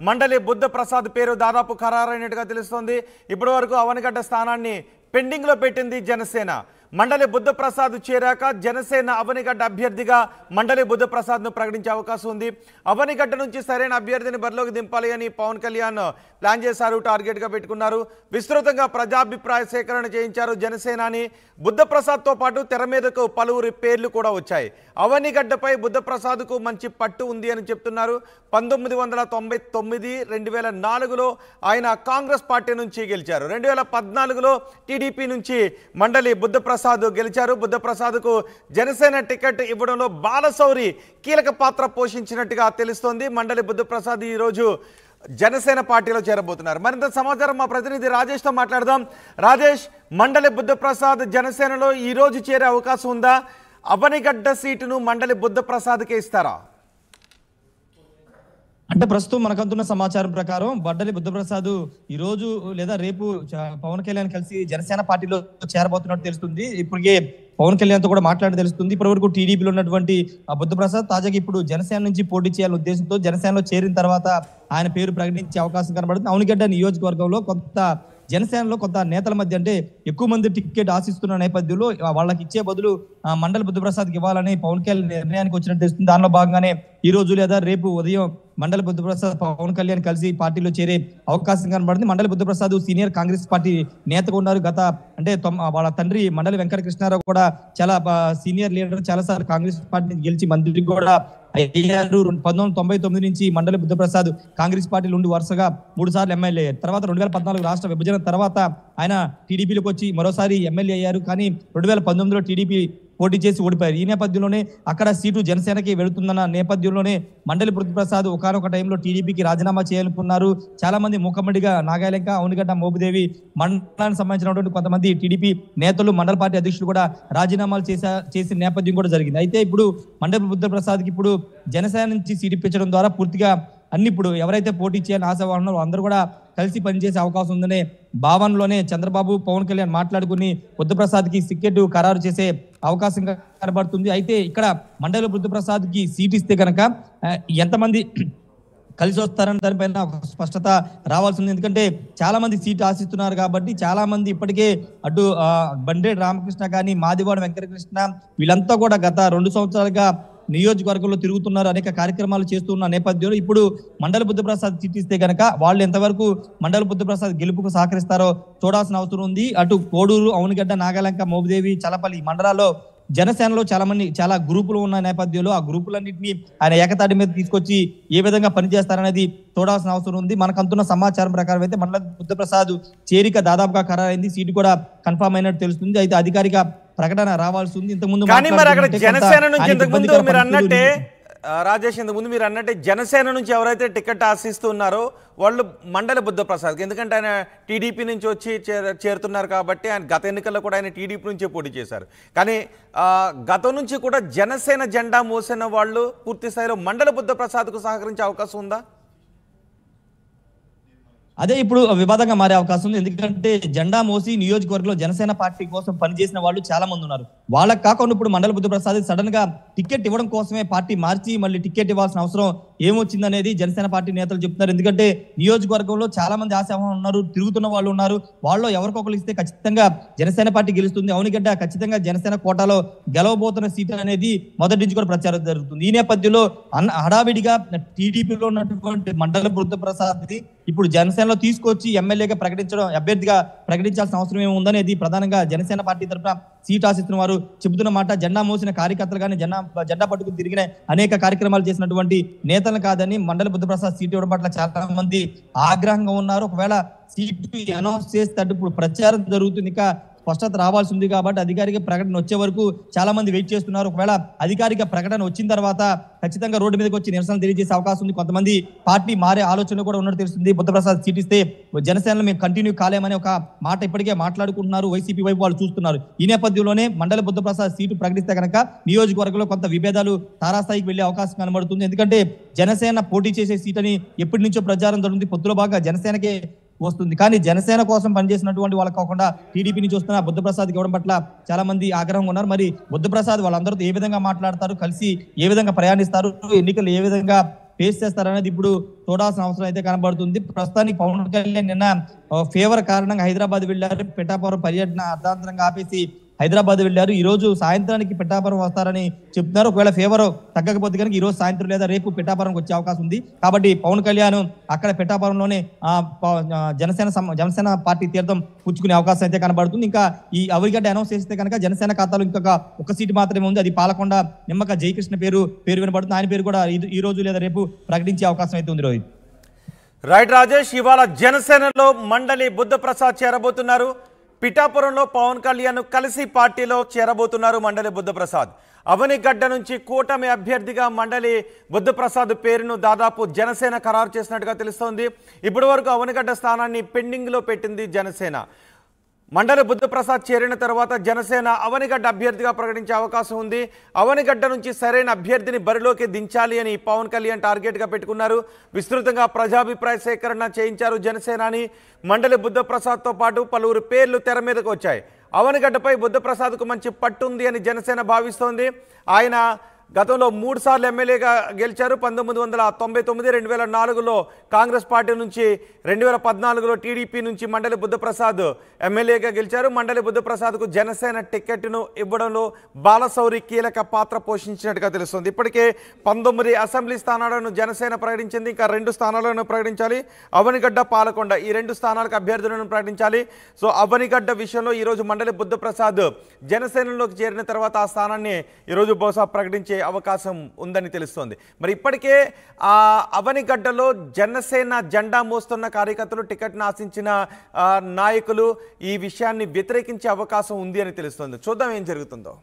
మండలి బుద్ధ ప్రసాద్ పేరు దాదాపు ఖరారైనట్టుగా తెలుస్తోంది. ఇప్పటి వరకు అవనిగడ్డ స్థానాన్ని పెండింగ్ లో పెట్టింది జనసేన. మండలి బుద్ధ ప్రసాద్ చేరాక జనసేన అవనిగడ్డ అభ్యర్థిగా మండలి బుద్ధ ప్రసాద్ ను ప్రకటించే అవకాశం ఉంది. అవనిగడ్డ నుంచి సరైన అభ్యర్థిని బరిలోకి దింపాలి అని పవన్ కళ్యాణ్ ప్లాన్ చేశారు, టార్గెట్ గా పెట్టుకున్నారు. విస్తృతంగా ప్రజాభిప్రాయ సేకరణ చేయించారు జనసేనాని. బుద్ధ ప్రసాద్ తో పాటు తెర మీదకు పలువురి పేర్లు కూడా వచ్చాయి. అవనిగడ్డపై బుద్ధ ప్రసాద్ కు మంచి పట్టు ఉంది అని చెప్తున్నారు. 1999, 2004లో ఆయన కాంగ్రెస్ పార్టీ నుంచి గెలిచారు. 2014లో టీడీపీ నుంచి మండలి బుద్ధ ప్రసాద్ గెలిచారు. బుద్ధ ప్రసాద్ కు జనసేన టికెట్ ఇవ్వడంలో బాలశౌరి కీలక పాత్ర పోషించినట్టుగా తెలుస్తోంది. మండలి బుద్ధ ప్రసాద్ ఈ రోజు జనసేన పార్టీలో చేరబోతున్నారు. మరింత సమాచారం మా ప్రతినిధి రాజేష్ తో మాట్లాడదాం. రాజేష్, మండలి బుద్ధ ప్రసాద్ జనసేనలో ఈ రోజు చేరే అవకాశం ఉందా? అవనిగడ్డ సీటును మండలి బుద్ధ ప్రసాద్కే ఇస్తారా? అంటే ప్రస్తుతం మనకంతున్న సమాచారం ప్రకారం మండలి బుద్ధ ప్రసాద్ ఈ రోజు లేదా రేపు పవన్ కళ్యాణ్ కలిసి జనసేన పార్టీలో చేరబోతున్నట్టు తెలుస్తుంది. ఇప్పటికే పవన్ కళ్యాణ్ తో కూడా మాట్లాడి తెలుస్తుంది. ఇప్పటి వరకు టీడీపీలో ఉన్నటువంటి బుద్ధ ప్రసాద్ తాజాగా ఇప్పుడు జనసేన నుంచి పోటీ చేయాలనే ఉద్దేశంతో జనసేనలో చేరిన తర్వాత ఆయన పేరు ప్రకటించే అవకాశం కనబడుతుంది. అవనిగడ్డ నియోజకవర్గంలో జనసేనలో కొంత నేతల మధ్య అంటే ఎక్కువ మంది టికెట్ ఆశిస్తున్న నేపథ్యంలో వాళ్ళకి ఇచ్చే బదులు మండలి బుద్ధ ప్రసాద్కి ఇవ్వాలని పవన్ కళ్యాణ్ నిర్ణయానికి వచ్చినట్టు తెలుస్తుంది. దానిలో భాగంగానే ఈ రోజు లేదా రేపు ఉదయం మండలి బుద్ధ ప్రసాద్ పవన్ కళ్యాణ్ కలిసి పార్టీలో చేరే అవకాశం కనబడుతుంది. మండలి బుద్ధ ప్రసాద్ సీనియర్ కాంగ్రెస్ పార్టీ నేతగా ఉన్నారు. వాళ్ళ తండ్రి మండలి వెంకటకృష్ణారావు కూడా చాలా సీనియర్ లీడర్, చాలా సార్లు కాంగ్రెస్ పార్టీ గెలిచి మంత్రి కూడా అయ్యారు. 1999 నుంచి మండలి బుద్ధ ప్రసాద్ కాంగ్రెస్ పార్టీలో ఉండి వరుసగా 3 సార్లు ఎమ్మెల్యే అయ్యారు. తర్వాత 2014 రాష్ట్ర విభజన తర్వాత ఆయన టీడీపీలోకి వచ్చి మరోసారి ఎమ్మెల్యే అయ్యారు. కానీ 2019లో టీడీపీ పోటీ చేసి ఓడిపోయారు. ఈ నేపథ్యంలోనే అక్కడ సీటు జనసేనకి వెళుతుందన్న నేపథ్యంలోనే మండలి బుద్ధ ప్రసాద్ ఒకనొక టైంలో టీడీపీకి రాజీనామా చేయాలనుకున్నారు. చాలా మంది మూకమ్మడిగా నాగాయలంక, అవనిగడ్డ, మోపిదేవి మండలానికి సంబంధించినటువంటి కొంతమంది టీడీపీ నేతలు, మండల పార్టీ అధ్యక్షులు కూడా రాజీనామాలు చేసిన నేపథ్యం కూడా జరిగింది. అయితే ఇప్పుడు మండలి బుద్ధ ప్రసాద్కి ఇప్పుడు జనసేన నుంచి సీటు ఇప్పించడం ద్వారా పూర్తిగా అన్ని ఇప్పుడు ఎవరైతే పోటీ చేయాలని ఆశ ఉన్నారో అందరూ కూడా కలిసి పనిచేసే అవకాశం ఉందనే భావనలోనే చంద్రబాబు, పవన్ కళ్యాణ్ మాట్లాడుకుని బుద్ధ ప్రసాద్ కి టికెట్ ఖరారు చేసే అవకాశం కనబడుతుంది. అయితే ఇక్కడ మండలి బుద్ధ ప్రసాద్ కి సీట్ ఇస్తే కనుక ఎంతమంది కలిసి వస్తారని దానిపైన స్పష్టత రావాల్సి ఉంది. ఎందుకంటే చాలా మంది సీట్ ఆశిస్తున్నారు కాబట్టి చాలా మంది ఇప్పటికే అటు బండేడు రామకృష్ణ కానీ, మాదివాడ వెంకటకృష్ణ వీళ్ళంతా కూడా గత 2 సంవత్సరాలుగా నియోజకవర్గంలో తిరుగుతున్నారు, అనేక కార్యక్రమాలు చేస్తున్న నేపథ్యంలో ఇప్పుడు మండలి బుద్ధ ప్రసాద్ సీట్ ఇస్తే కనుక వాళ్ళు ఎంతవరకు మండలి బుద్ధ ప్రసాద్ గెలుపుకు సహకరిస్తారో చూడాల్సిన అవసరం ఉంది. అటు కోడూరు, అవనిగడ్డ, నాగాలంక, మోపిదేవి, చలపల్లి మండలాల్లో జనసేనలో చాలా గ్రూపులు ఉన్న నేపథ్యంలో ఆ గ్రూపులన్నింటినీ ఆయన ఏకతాటి మీద తీసుకొచ్చి ఏ విధంగా పనిచేస్తారనేది చూడాల్సిన అవసరం ఉంది. మనకు అందుతున్న సమాచారం ప్రకారం అయితే మండలి బుద్ధ ప్రసాద్ చేరిక దాదాపుగా ఖరారైంది, సీటు కూడా కన్ఫర్మ్ అయినట్టు తెలుస్తుంది. అయితే అధికారిక ప్రకటన రావాల్సి ఉంది. ఇంతకుముందు రాజేష్, ఇంతకుముందు మీరు అన్నట్టే జనసేన నుంచి ఎవరైతే టికెట్ ఆశిస్తున్నారో వాళ్ళు మండలి బుద్ధ ప్రసాద్, ఎందుకంటే ఆయన టీడీపీ నుంచి వచ్చి చేరుతున్నారు కాబట్టి ఆయన గత ఎన్నికల్లో కూడా ఆయన టీడీపీ నుంచే పోటీ చేశారు. కానీ గతం నుంచి కూడా జనసేన జెండా మోసిన వాళ్ళు పూర్తి స్థాయిలో మండలి బుద్ధ ప్రసాద్కు సహకరించే అవకాశం ఉందా? అదే ఇప్పుడు వివాదంగా మారే అవకాశం ఉంది. ఎందుకంటే జెండా మోసి నియోజకవర్గంలో జనసేన పార్టీ కోసం పనిచేసిన వాళ్ళు చాలా మంది ఉన్నారు. వాళ్ళకి కాకుండా ఇప్పుడు మండలి బుద్ధ ప్రసాద్ సడన్ గా టికెట్ ఇవ్వడం కోసమే పార్టీ మార్చి మళ్ళీ టికెట్ ఇవ్వాల్సిన అవసరం ఏమొచ్చిందనేది జనసేన పార్టీ నేతలు చెప్తున్నారు. ఎందుకంటే నియోజకవర్గంలో చాలా మంది ఆశావాహులు ఉన్నారు, తిరుగుతున్న వాళ్ళు ఉన్నారు. వాళ్ళు ఎవరికొకరు ఇస్తే ఖచ్చితంగా జనసేన పార్టీ గెలుస్తుంది. అవనిగడ్డ ఖచ్చితంగా జనసేన కోటాలో గెలవబోతున్న సీటు అనేది మొదటి నుంచి కూడా ప్రచారం జరుగుతుంది. ఈ నేపథ్యంలో హడావిడిగా టీడీపీలో ఉన్నటువంటి మండలి బుద్ధ ప్రసాద్ ఇప్పుడు జనసేనలో తీసుకొచ్చి ఎమ్మెల్యేగా అభ్యర్థిగా ప్రకటించాల్సిన అవసరం ఏముందనేది ప్రధానంగా జనసేన పార్టీ తరఫున సీట్ ఆశిస్తున్న వారు చెబుతున్న మాట. జెండా మోసిన కార్యకర్తలు కానీ, జెండా పట్టుకుని తిరిగిన అనేక కార్యక్రమాలు చేసినటువంటి నేతలు కాదని మండలి బుద్ధ ప్రసాద్ సీట్ ఇవ్వడం పట్ల చాలా మంది ఆగ్రహంగా ఉన్నారు. ఒకవేళ సీటు అనౌన్స్ చేస్తే ఇప్పుడు ప్రచారం జరుగుతుంది, ఇంకా స్పష్టత రావాల్సి ఉంది కాబట్టి అధికారిక ప్రకటన వచ్చే వరకు చాలా మంది వెయిట్ చేస్తున్నారు. ఒకవేళ అధికారిక ప్రకటన వచ్చిన తర్వాత ఖచ్చితంగా రోడ్డు మీదకి వచ్చి నిరసన తెలియజేసే అవకాశం ఉంది. కొంతమంది పార్టీ మారే ఆలోచన కూడా ఉన్నట్టు తెలుస్తుంది. బుద్ధ ప్రసాద్ సీట్ ఇస్తే జనసేనలో మేము కంటిన్యూ కాలేమని ఒక మాట ఇప్పటికే మాట్లాడుకుంటున్నారు. వైసీపీ వైపు వాళ్ళు చూస్తున్నారు. ఈ నేపథ్యంలోనే మండలి బుద్ధ ప్రసాద్ సీటు ప్రకటిస్తే కనుక నియోజకవర్గంలో కొంత విభేదాలు తారాస్థాయికి వెళ్లే అవకాశం కనబడుతుంది. ఎందుకంటే జనసేన పోటీ చేసే సీట్ అని ఎప్పటి నుంచో ప్రచారం జరుగుతుంది. పొత్తులో బాగా జనసేనకే వస్తుంది. కానీ జనసేన కోసం పనిచేసినటువంటి వాళ్ళకి కాకుండా టీడీపీ నుంచి వస్తున్న బుద్ధ ప్రసాద్ ఇవ్వడం పట్ల చాలా మంది ఆగ్రహంగా ఉన్నారు. మరి బుద్ధ ప్రసాద్ వాళ్ళందరితో ఏ విధంగా మాట్లాడతారు, కలిసి ఏ విధంగా ప్రయాణిస్తారు, ఎన్నికలు ఏ విధంగా ఫేస్ చేస్తారనేది ఇప్పుడు చూడాల్సిన అవసరం అయితే కనబడుతుంది. ప్రస్తుతానికి పవన్ కళ్యాణ్ నిన్న ఫేవర్ కారణంగా హైదరాబాద్ వెళ్లారు. పిఠాపురం పర్యటన అర్ధాంతరంగా ఆపేసి హైదరాబాద్ వెళ్లారు. ఈ రోజు సాయంత్రానికి పిఠాపురం వస్తారని చెప్తున్నారు. ఒకవేళ ఫేవర్ తగ్గకపోతే కనుక ఈ రోజు సాయంత్రం లేదా రేపు పిఠాపురంకి వచ్చే అవకాశం ఉంది. కాబట్టి పవన్ కళ్యాణ్ అక్కడ పిఠాపురంలోనే జనసేన పార్టీ తీర్థం పుచ్చుకునే అవకాశం అయితే కనబడుతుంది. ఇంకా ఈ అవనిగడ్డ అనౌన్స్ చేస్తే కనుక జనసేన ఖాతాలో ఒక సీటు మాత్రమే ఉంది. అది పాలకొండ నిమ్మక జయకృష్ణ పేరు వినబడుతుంది. ఆయన పేరు కూడా ఈ రోజు లేదా రేపు ప్రకటించే అవకాశం అయితే ఉంది. రోహిత్. రైట్ రాజేష్, ఇవాళ జనసేనలో మండలి బుద్ధప్రసాద్ చేరబోతున్నారు. పిఠాపురంలో పవన్ కళ్యాణ్ కలిసి పార్టీలో చేరబోతున్నారు మండలి బుద్ధప్రసాద్. అవనిగడ్డ నుంచి కూటమి అభ్యర్థిగా మండలి బుద్ధప్రసాద్ పేరును దాదాపు జనసేన ఖరారు చేసినట్టుగా తెలుస్తోంది. ఇప్పటి వరకు అవనిగడ్డ స్థానాన్ని పెండింగ్లో పెట్టింది జనసేన. మండలి బుద్ధప్రసాద్ చేరిన తర్వాత జనసేన అవనిగడ్డ అభ్యర్థిగా ప్రకటించే అవకాశం ఉంది. అవనిగడ్డ నుంచి సరైన అభ్యర్థిని బరిలోకి దించాలి అని పవన్ కళ్యాణ్ టార్గెట్గా పెట్టుకున్నారు. విస్తృతంగా ప్రజాభిప్రాయ సేకరణ చేయించారు జనసేనాని. మండలి బుద్ధప్రసాద్తో పాటు పలువురు పేర్లు తెర మీదకు వచ్చాయి. అవనిగడ్డపై బుద్ధప్రసాద్కు మంచి పట్టుంది అని జనసేన భావిస్తోంది. ఆయన గతంలో 3 సార్లు ఎమ్మెల్యేగా గెలిచారు. 1999, 2004లో కాంగ్రెస్ పార్టీ నుంచి, 2014లో టీడీపీ నుంచి మండలి బుద్ధప్రసాద్ ఎమ్మెల్యేగా గెలిచారు. మండలి బుద్ధప్రసాద్కు జనసేన టికెట్ను ఇవ్వడంలో బాలశౌరి కీలక పాత్ర పోషించినట్టుగా తెలుస్తుంది. ఇప్పటికే 19 అసెంబ్లీ స్థానాలను జనసేన ప్రకటించింది. ఇంకా 2 స్థానాలను ప్రకటించాలి. అవనిగడ్డ, పాలకొండ ఈ 2 స్థానాలకు అభ్యర్థులను ప్రకటించాలి. సో అవనిగడ్డ విషయంలో ఈరోజు మండలి బుద్ధప్రసాద్ జనసేనలోకి చేరిన తర్వాత ఆ స్థానాన్ని ఈరోజు బహుశా ప్రకటించే అవకాశం ఉందని తెలుస్తోంది. మరి ఇప్పటికే ఆ అవనిగడ్డలో జనసేన జెండా మోస్తున్న కార్యకర్తలు, టికెట్ను ఆశించిన నాయకులు ఈ విషయాన్ని వ్యతిరేకించే అవకాశం ఉంది అని తెలుస్తోంది. చూద్దాం ఏం జరుగుతుందో.